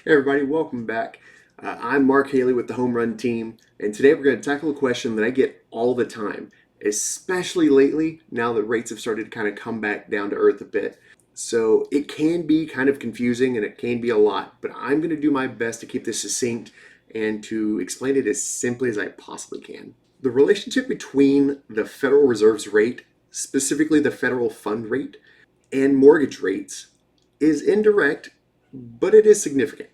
Hey everybody, welcome back. I'm Mark Haley with the Home Run Team, and today we're going to tackle a question that I get all the time, especially lately now that rates have started to kind of come back down to earth a bit. So it can be kind of confusing and it can be a lot, but I'm going to do my best to keep this succinct and to explain it as simply as I possibly can. The relationship between the Federal Reserve's rate, specifically the federal fund rate, and mortgage rates is indirect, but it is significant.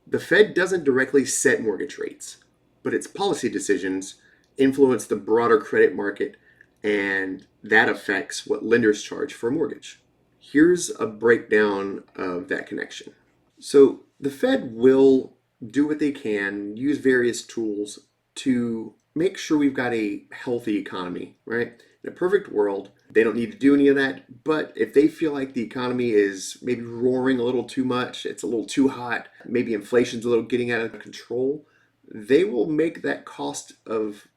The Fed doesn't directly set mortgage rates, but its policy decisions influence the broader credit market, and that affects what lenders charge for a mortgage. Here's a breakdown of that connection. So, the Fed will do what they can, use various tools to make sure we've got a healthy economy, right? In a perfect world, they don't need to do any of that, but if they feel like the economy is maybe roaring a little too much, it's a little too hot, maybe inflation's a little getting out of control, they will make that cost of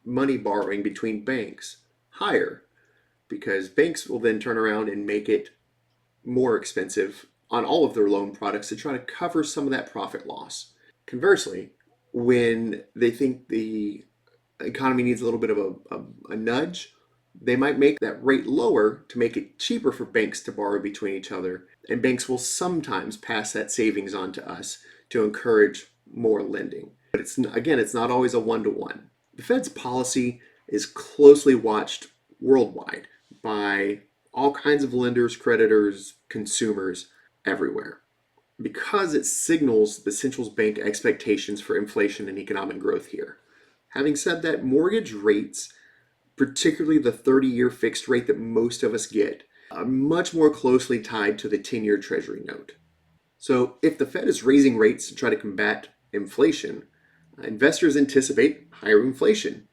money borrowing between banks higher because banks will then turn around and make it more expensive on all of their loan products to try to cover some of that profit loss. Conversely, when they think the economy needs a little bit of a nudge, they might make that rate lower to make it cheaper for banks to borrow between each other. And banks will sometimes pass that savings on to us to encourage more lending. But it's not always a one-to-one. The Fed's policy is closely watched worldwide by all kinds of lenders, creditors, consumers everywhere because it signals the central bank expectations for inflation and economic growth here. Having said that, mortgage rates, particularly the 30-year fixed rate that most of us get, are much more closely tied to the 10-year Treasury note. So if the Fed is raising rates to try to combat inflation, investors anticipate higher inflation.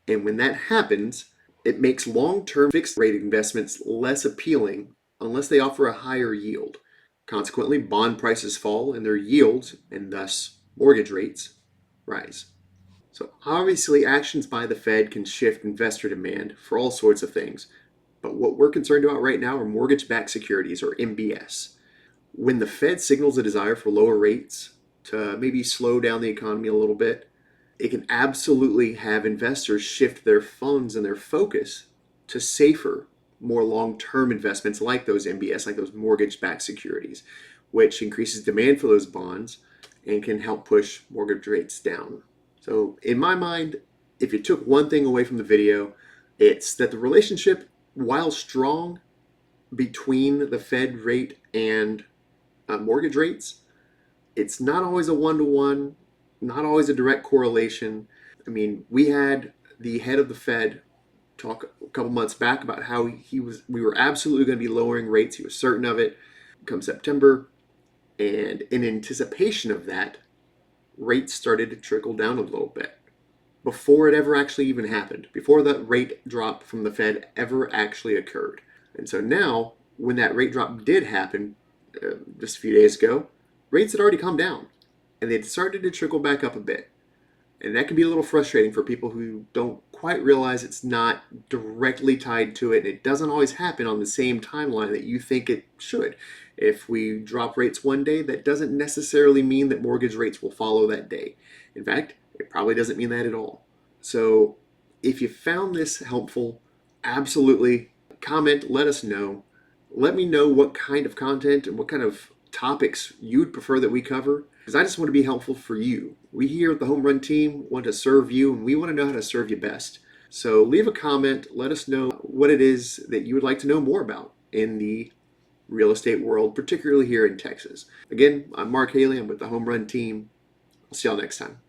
And when that happens, it makes long-term fixed rate investments less appealing unless they offer a higher yield. Consequently, bond prices fall and their yields, and thus mortgage rates, rise. So obviously, actions by the Fed can shift investor demand for all sorts of things. But what we're concerned about right now are mortgage-backed securities, or MBS. When the Fed signals a desire for lower rates to maybe slow down the economy a little bit, it can absolutely have investors shift their funds and their focus to safer, more long-term investments like those MBS, like those mortgage-backed securities, which increases demand for those bonds and can help push mortgage rates down. So in my mind, if you took one thing away from the video, it's that the relationship, while strong between the Fed rate and mortgage rates, it's not always a one-to-one, not always a direct correlation. I mean, we had the head of the Fed talk a couple months back about how we were absolutely going to be lowering rates. He was certain of it come September. And in anticipation of that, rates started to trickle down a little bit before it ever actually even happened, before that rate drop from the Fed ever actually occurred. And so now, when that rate drop did happen just a few days ago, rates had already come down and they'd started to trickle back up a bit. And that can be a little frustrating for people who don't quite realize it's not directly tied to it. And it doesn't always happen on the same timeline that you think it should. If we drop rates one day, that doesn't necessarily mean that mortgage rates will follow that day. In fact, it probably doesn't mean that at all. So if you found this helpful, absolutely comment, let us know. Let me know what kind of content and what kind of topics you'd prefer that we cover, because I just want to be helpful for you. We here at the Home Run Team want to serve you, and we want to know how to serve you best. So leave a comment, let us know what it is that you would like to know more about in the real estate world, particularly here in Texas. Again, I'm Mark Haley, I'm with the Home Run Team. I'll see y'all next time.